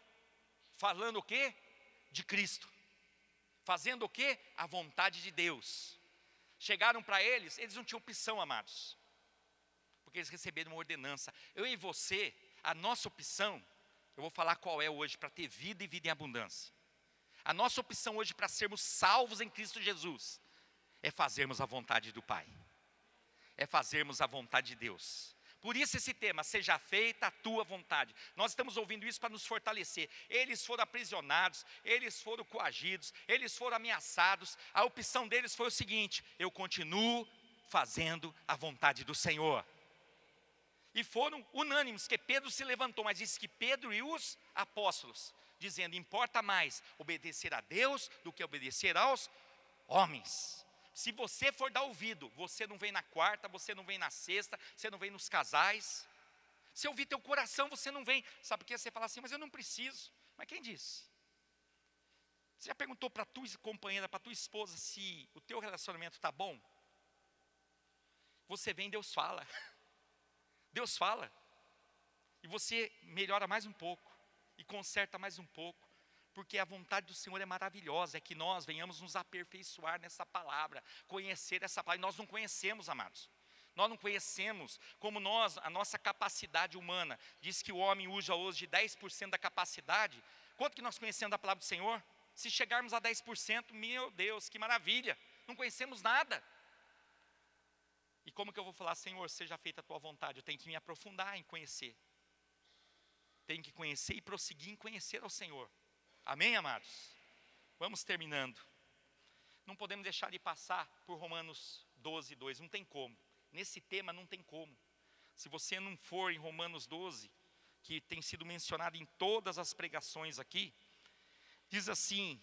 Falando o quê? De Cristo. Fazendo o quê? A vontade de Deus. Chegaram para eles não tinham opção, amados. Porque eles receberam uma ordenança. Eu e você, a nossa opção, eu vou falar qual é hoje, para ter vida e vida em abundância. A nossa opção hoje para sermos salvos em Cristo Jesus, é fazermos a vontade do Pai. É fazermos a vontade de Deus. Por isso esse tema, seja feita a tua vontade. Nós estamos ouvindo isso para nos fortalecer. Eles foram aprisionados, eles foram coagidos, eles foram ameaçados. A opção deles foi o seguinte: eu continuo fazendo a vontade do Senhor. E foram unânimes, que Pedro se levantou, mas disse que Pedro e os apóstolos, dizendo, importa mais obedecer a Deus do que obedecer aos homens. Se você for dar ouvido, você não vem na quarta, você não vem na sexta, você não vem nos casais. Se ouvir teu coração, você não vem. Sabe por que você fala assim, mas eu não preciso. Mas quem disse? Você já perguntou para a tua companheira, para a tua esposa, se o teu relacionamento está bom? Você vem, Deus fala. Deus fala. E você melhora mais um pouco. E conserta mais um pouco. Porque a vontade do Senhor é maravilhosa. É que nós venhamos nos aperfeiçoar nessa palavra. Conhecer essa palavra. E nós não conhecemos, amados. Nós não conhecemos como a nossa capacidade humana. Diz que o homem usa hoje de 10% da capacidade. Quanto que nós conhecemos da palavra do Senhor? Se chegarmos a 10%, meu Deus, que maravilha. Não conhecemos nada. E como que eu vou falar, Senhor, seja feita a tua vontade? Eu tenho que me aprofundar em conhecer. Tenho que conhecer e prosseguir em conhecer ao Senhor. Amém, amados? Vamos terminando. Não podemos deixar de passar por Romanos 12, 2. Não tem como. Nesse tema não tem como. Se você não for em Romanos 12, que tem sido mencionado em todas as pregações aqui, diz assim,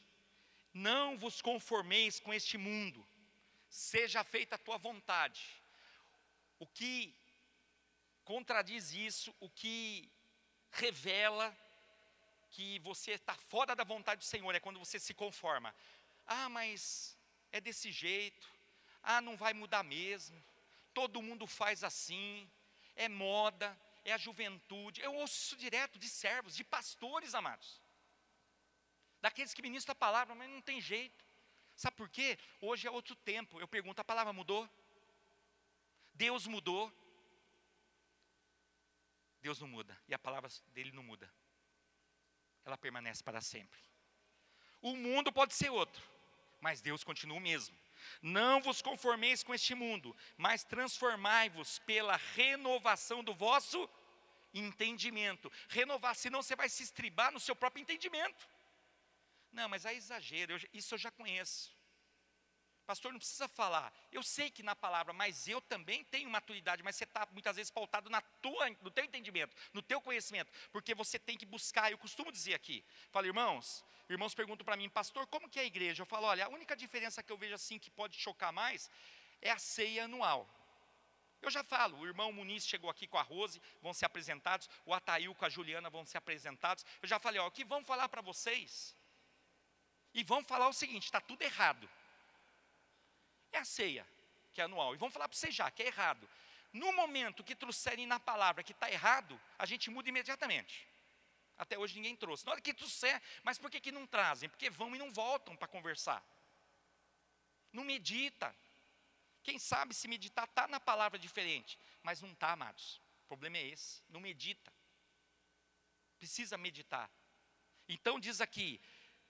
não vos conformeis com este mundo, seja feita a tua vontade. O que contradiz isso, o que revela que você está fora da vontade do Senhor, é quando você se conforma. Ah, mas é desse jeito, não vai mudar mesmo, todo mundo faz assim, é moda, é a juventude. Eu ouço isso direto de servos, de pastores, amados. Daqueles que ministram a palavra, mas não tem jeito. Sabe por quê? Hoje é outro tempo. Eu pergunto, a palavra mudou? Deus mudou? Deus não muda, e a palavra dele não muda. Ela permanece para sempre. O mundo pode ser outro, mas Deus continua o mesmo. Não vos conformeis com este mundo, mas transformai-vos pela renovação do vosso entendimento. Renovar, senão você vai se estribar no seu próprio entendimento. Não, mas é exagero, isso eu já conheço. Pastor, não precisa falar. Eu sei que na palavra, mas eu também tenho maturidade, mas você está muitas vezes pautado no teu entendimento, no teu conhecimento, porque você tem que buscar. Eu costumo dizer aqui, falo, irmãos perguntam para mim, pastor, como que é a igreja? Eu falo, olha, a única diferença que eu vejo assim que pode chocar mais é a ceia anual. Eu já falo, o irmão Muniz chegou aqui com a Rose, vão ser apresentados, o Ataíl com a Juliana vão ser apresentados. Eu já falei, o que vão falar para vocês? E vão falar o seguinte, está tudo errado. É a ceia, que é anual. E vamos falar para vocês já, que é errado. No momento que trouxerem na palavra que está errado, a gente muda imediatamente. Até hoje ninguém trouxe. Na hora que trouxer, mas por que não trazem? Porque vão e não voltam para conversar. Não medita. Quem sabe se meditar está na palavra diferente. Mas não está, amados. O problema é esse. Não medita. Precisa meditar. Então diz aqui,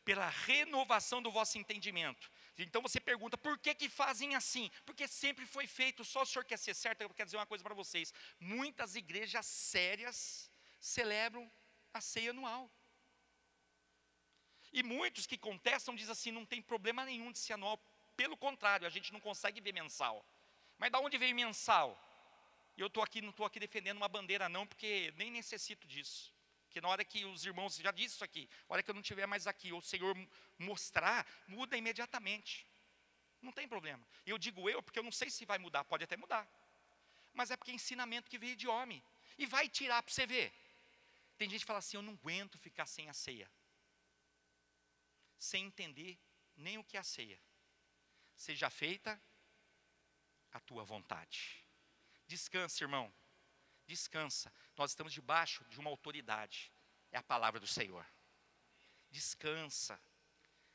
pela renovação do vosso entendimento. Então você pergunta, por que fazem assim? Porque sempre foi feito, só o senhor quer ser certo. Eu quero dizer uma coisa para vocês, muitas igrejas sérias celebram a ceia anual. E muitos que contestam dizem assim, não tem problema nenhum de ser anual. Pelo contrário, a gente não consegue ver mensal. Mas da onde veio mensal? Eu não estou aqui defendendo uma bandeira não, porque nem necessito disso. Porque na hora que os irmãos, já disse isso aqui, na hora que eu não estiver mais aqui, ou o Senhor mostrar, muda imediatamente. Não tem problema. Eu digo porque eu não sei se vai mudar, pode até mudar. Mas é porque é ensinamento que veio de homem. E vai tirar para você ver. Tem gente que fala assim, eu não aguento ficar sem a ceia. Sem entender nem o que é a ceia. Seja feita a tua vontade. Descansa, irmão. Descansa. Nós estamos debaixo de uma autoridade. É a palavra do Senhor. Descansa.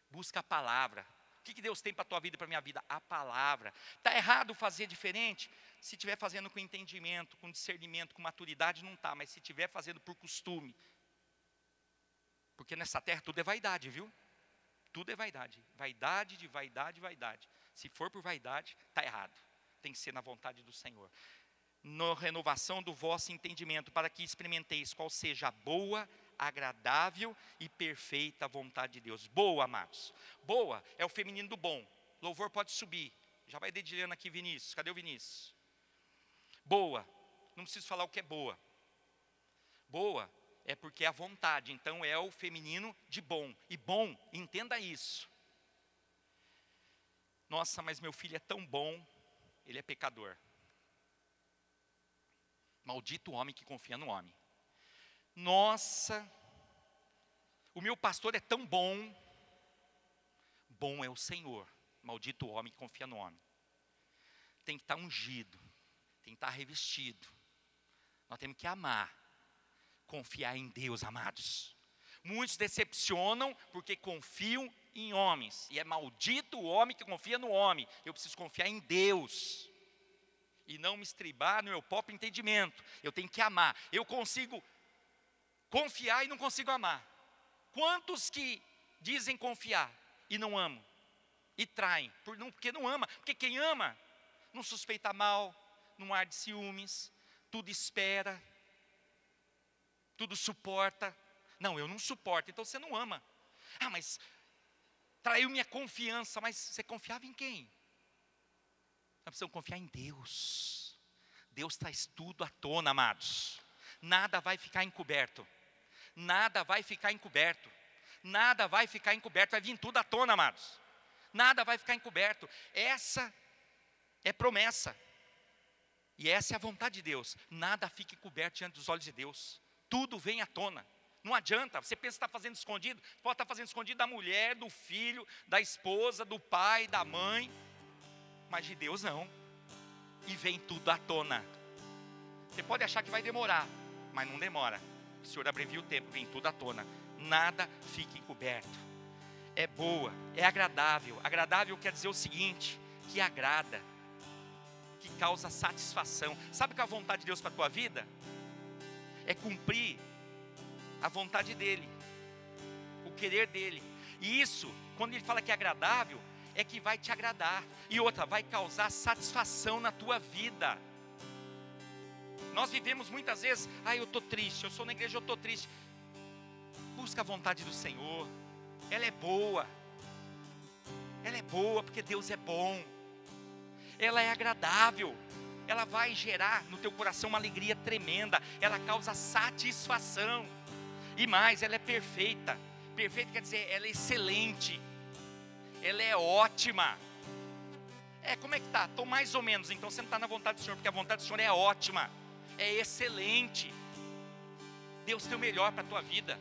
Busca a palavra. O que Deus tem para a tua vida e para a minha vida? A palavra. Está errado fazer diferente? Se estiver fazendo com entendimento, com discernimento, com maturidade, não está. Mas se estiver fazendo por costume. Porque nessa terra tudo é vaidade, viu? Tudo é vaidade. Vaidade de vaidade, vaidade. Se for por vaidade, está errado. Tem que ser na vontade do Senhor. Na renovação do vosso entendimento, para que experimenteis qual seja a boa, agradável e perfeita vontade de Deus. Boa, amados. Boa é o feminino do bom. Louvor pode subir. Já vai dedilhando aqui, Vinícius. Cadê o Vinícius? Boa. Não preciso falar o que é boa. Boa é porque é a vontade. Então é o feminino de bom. E bom, entenda isso. Nossa, mas meu filho é tão bom. Ele é pecador. Maldito o homem que confia no homem. Nossa, o meu pastor é tão bom. Bom é o Senhor. Maldito o homem que confia no homem. Tem que estar ungido. Tem que estar revestido. Nós temos que amar. Confiar em Deus, amados. Muitos decepcionam porque confiam em homens. E é maldito o homem que confia no homem. Eu preciso confiar em Deus. E não me estribar no meu próprio entendimento. Eu tenho que amar. Eu consigo confiar e não consigo amar. Quantos que dizem confiar e não amam? E traem, porque não ama. Porque quem ama não suspeita mal, não arde ciúmes, tudo espera, tudo suporta. Não, eu não suporto, então você não ama. Ah, mas traiu minha confiança. Mas você confiava em quem? Nós precisamos confiar em Deus. Deus traz tudo à tona, amados. Nada vai ficar encoberto. Nada vai ficar encoberto. Nada vai ficar encoberto. Vai vir tudo à tona, amados. Nada vai ficar encoberto. Essa é promessa. E essa é a vontade de Deus. Nada fica encoberto diante dos olhos de Deus. Tudo vem à tona. Não adianta, você pensa que está fazendo escondido. Pode estar fazendo escondido da mulher, do filho, da esposa, do pai, da mãe. Mas de Deus não. E vem tudo à tona. Você pode achar que vai demorar, mas não demora. O Senhor abrevia o tempo, vem tudo à tona. Nada fica encoberto. É boa, é agradável. Agradável quer dizer o seguinte, que agrada, que causa satisfação. Sabe qual é a vontade de Deus para a tua vida? É cumprir a vontade dEle, o querer dEle. E isso, quando Ele fala que é agradável, é que vai te agradar. E outra, vai causar satisfação na tua vida. Nós vivemos muitas vezes, eu estou triste, eu sou na igreja, eu estou triste. Busca a vontade do Senhor. Ela é boa. Ela é boa porque Deus é bom. Ela é agradável. Ela vai gerar no teu coração uma alegria tremenda. Ela causa satisfação. E mais, ela é perfeita. Perfeita quer dizer, ela é excelente. Ela é ótima. Como é que está? Estou mais ou menos. Então você não está na vontade do Senhor, porque a vontade do Senhor é ótima. É excelente. Deus tem o melhor para a tua vida.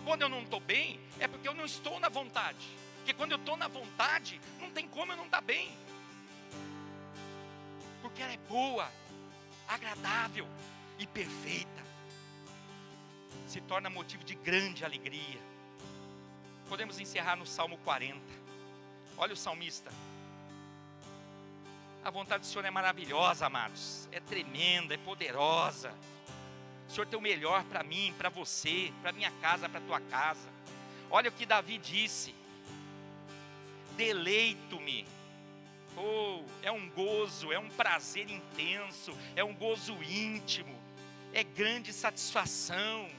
Quando eu não estou bem, é porque eu não estou na vontade. Porque quando eu estou na vontade, não tem como eu não estar bem. Porque ela é boa, agradável e perfeita. Se torna motivo de grande alegria. Podemos encerrar no Salmo 40. Olha o salmista. A vontade do Senhor é maravilhosa, amados. É tremenda, é poderosa. O Senhor tem o melhor para mim, para você, para minha casa, para a tua casa. Olha o que Davi disse. Deleito-me. É um gozo, é um prazer intenso, é um gozo íntimo, é grande satisfação.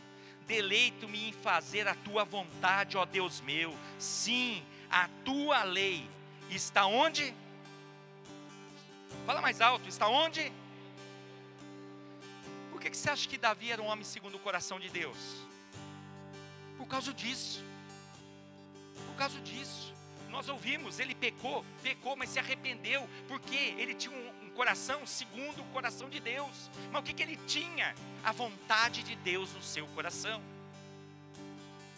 Deleito-me em fazer a tua vontade, ó Deus meu. Sim, a tua lei está onde? Fala mais alto, está onde? Por que você acha que Davi era um homem segundo o coração de Deus? Por causa disso. Por causa disso. Nós ouvimos, ele pecou, mas se arrependeu, porque ele tinha um coração segundo o coração de Deus. Mas o que ele tinha? A vontade de Deus no seu coração.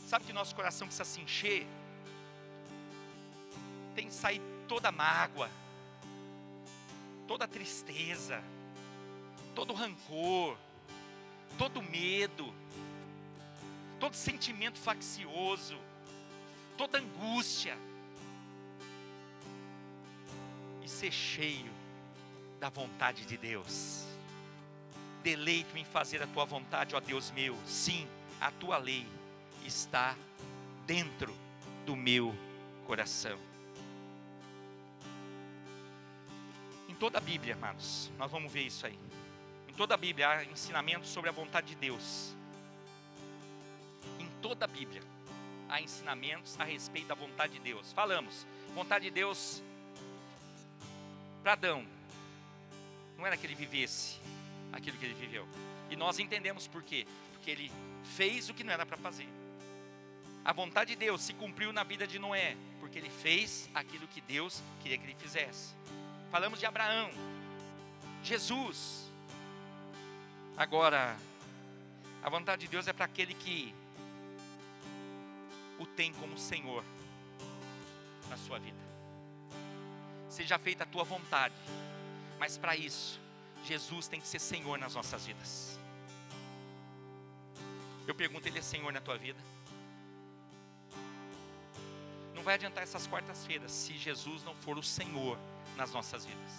Sabe que nosso coração precisa se encher? Tem que sair toda mágoa, toda tristeza, todo rancor, todo medo, todo sentimento faccioso, toda angústia, e ser cheio da vontade de Deus. Deleito-me em fazer a tua vontade, ó Deus meu. Sim, a tua lei está dentro do meu coração. Em toda a Bíblia, amados, nós vamos ver isso aí. Em toda a Bíblia há ensinamentos sobre a vontade de Deus. Em toda a Bíblia há ensinamentos a respeito da vontade de Deus. Falamos, vontade de Deus para Adão não era que ele vivesse aquilo que ele viveu. E nós entendemos por quê. Porque ele fez o que não era para fazer. A vontade de Deus se cumpriu na vida de Noé, porque ele fez aquilo que Deus queria que ele fizesse. Falamos de Abraão, Jesus. Agora, a vontade de Deus é para aquele que o tem como Senhor na sua vida. Seja feita a tua vontade, mas para isso, Jesus tem que ser Senhor nas nossas vidas. Eu pergunto, Ele é Senhor na tua vida? Não vai adiantar essas quartas-feiras se Jesus não for o Senhor nas nossas vidas.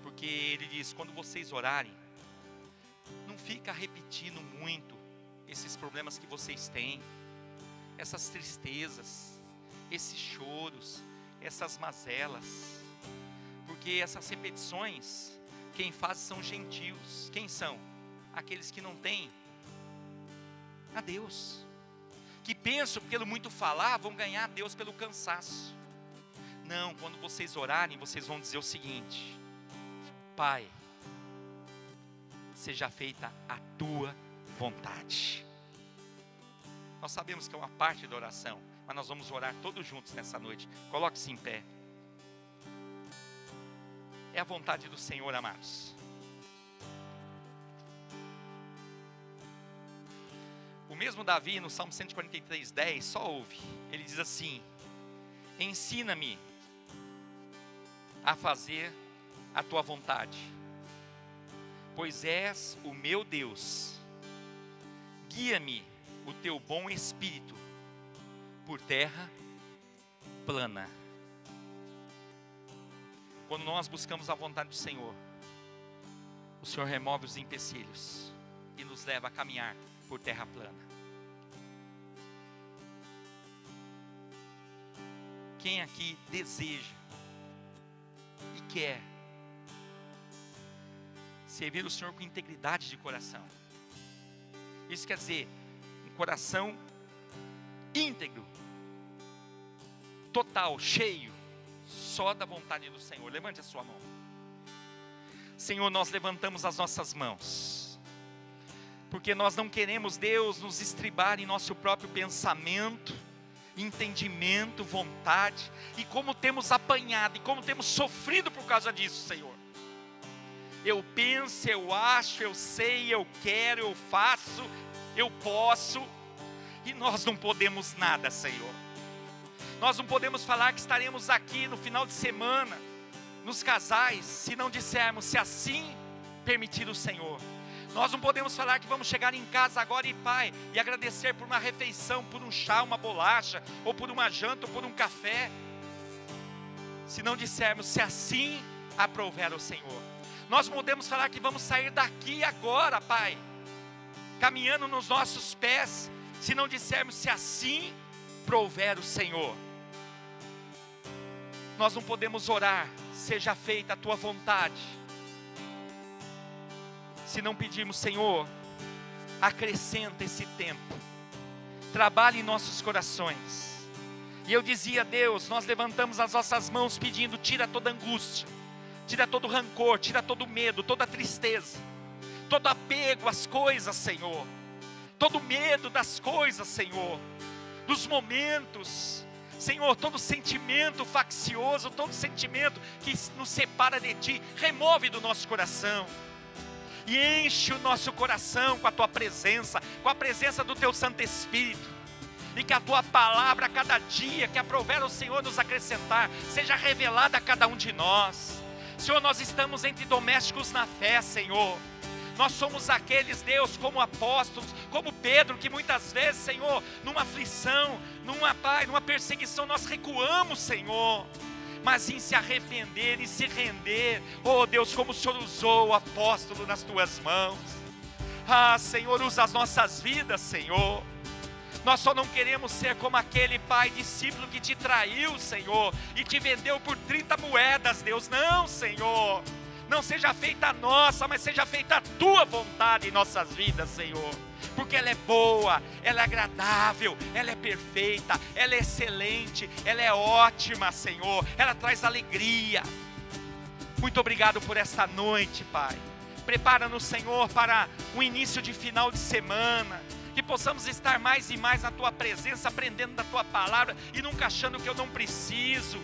Porque Ele diz, quando vocês orarem, não fica repetindo muito esses problemas que vocês têm, essas tristezas, esses choros, essas mazelas. Porque essas repetições, quem faz são gentios. Quem são? Aqueles que não têm a Deus, que pensam que pelo muito falar vão ganhar a Deus pelo cansaço. Não, quando vocês orarem, vocês vão dizer o seguinte: Pai, seja feita a tua vontade. Nós sabemos que é uma parte da oração, mas nós vamos orar todos juntos nessa noite. Coloque-se em pé. É a vontade do Senhor, amados. O mesmo Davi, no Salmo 143:10, só ouve. Ele diz assim: ensina-me a fazer a tua vontade, pois és o meu Deus. Guia-me o teu bom espírito por terra plana. Quando nós buscamos a vontade do Senhor, o Senhor remove os empecilhos e nos leva a caminhar por terra plana. Quem aqui deseja e quer servir o Senhor com integridade de coração? Isso quer dizer, um coração íntegro, total, cheio, só da vontade do Senhor. Levante a sua mão. Senhor, nós levantamos as nossas mãos, porque nós não queremos, Deus, nos estribar em nosso próprio pensamento, entendimento, vontade, e como temos apanhado, e como temos sofrido por causa disso, Senhor. Eu penso, eu acho, eu sei, eu quero, eu faço, eu posso, e nós não podemos nada, Senhor. Nós não podemos falar que estaremos aqui no final de semana, nos casais, se não dissermos, se assim permitir o Senhor. Nós não podemos falar que vamos chegar em casa agora e, Pai, e agradecer por uma refeição, por um chá, uma bolacha, ou por uma janta, ou por um café, se não dissermos, se assim aprouver o Senhor. Nós podemos falar que vamos sair daqui agora, Pai, caminhando nos nossos pés, se não dissermos, se assim aprouver o Senhor. Nós não podemos orar, seja feita a tua vontade, se não pedirmos, Senhor, acrescenta esse tempo, trabalhe em nossos corações. E eu dizia: Deus, nós levantamos as nossas mãos pedindo: tira toda angústia, tira todo rancor, tira todo medo, toda tristeza, todo apego às coisas, Senhor, todo medo das coisas, Senhor, dos momentos, Senhor, todo sentimento faccioso, todo sentimento que nos separa de Ti, remove do nosso coração. E enche o nosso coração com a Tua presença, com a presença do Teu Santo Espírito. E que a Tua palavra, a cada dia que aprover o Senhor nos acrescentar, seja revelada a cada um de nós. Senhor, nós estamos entre domésticos na fé, Senhor. Nós somos aqueles, Deus, como apóstolos, como Pedro, que muitas vezes, Senhor, numa aflição, numa perseguição, nós recuamos, Senhor. Mas em se arrepender, em se render, oh Deus, como o Senhor usou o apóstolo nas Tuas mãos. Ah, Senhor, usa as nossas vidas, Senhor. Nós só não queremos ser como aquele pai discípulo que Te traiu, Senhor, e Te vendeu por 30 moedas, Deus. Não, Senhor. Não seja feita a nossa, mas seja feita a Tua vontade em nossas vidas, Senhor. Porque ela é boa, ela é agradável, ela é perfeita, ela é excelente, ela é ótima, Senhor. Ela traz alegria. Muito obrigado por esta noite, Pai. Prepara-nos, Senhor, para o início de final de semana. Que possamos estar mais e mais na Tua presença, aprendendo da Tua palavra e nunca achando que eu não preciso.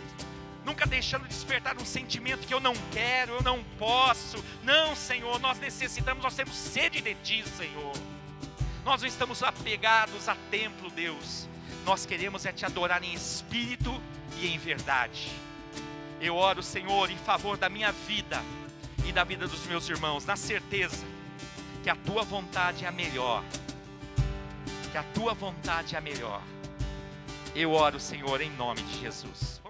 Nunca deixando despertar um sentimento que eu não quero, eu não posso. Não, Senhor, nós necessitamos, nós temos sede de Ti, Senhor. Nós não estamos apegados a templo, Deus. Nós queremos é Te adorar em espírito e em verdade. Eu oro, Senhor, em favor da minha vida e da vida dos meus irmãos, na certeza que a Tua vontade é a melhor. Que a Tua vontade é a melhor. Eu oro, Senhor, em nome de Jesus.